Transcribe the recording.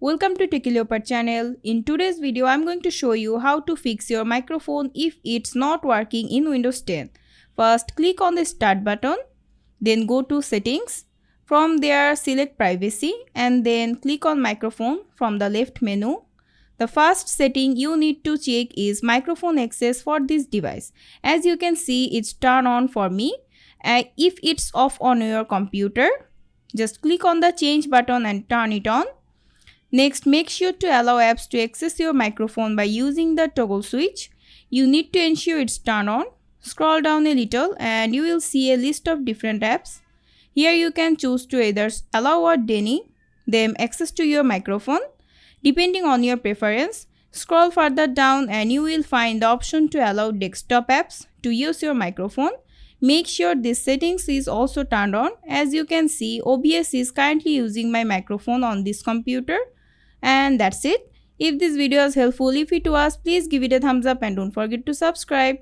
Welcome to Techie Leopard channel. In today's video, I'm going to show you how to fix your microphone if it's not working in Windows 10. First, click on the Start button, then go to Settings. From there, select Privacy and then click on Microphone from the left menu. The first setting you need to check is microphone access for this device. As you can see, it's turned on for me. If it's off on your computer, just click on the Change button and turn it on. Next, make sure to allow apps to access your microphone by using the toggle switch. You need to ensure it's turned on. Scroll down a little and you will see a list of different apps. Here you can choose to either allow or deny them access to your microphone, depending on your preference. Scroll further down and you will find the option to allow desktop apps to use your microphone. Make sure this settings is also turned on. As you can see, OBS is currently using my microphone on this computer. And that's it. If this video is helpful, if it was, please give it a thumbs up and don't forget to subscribe.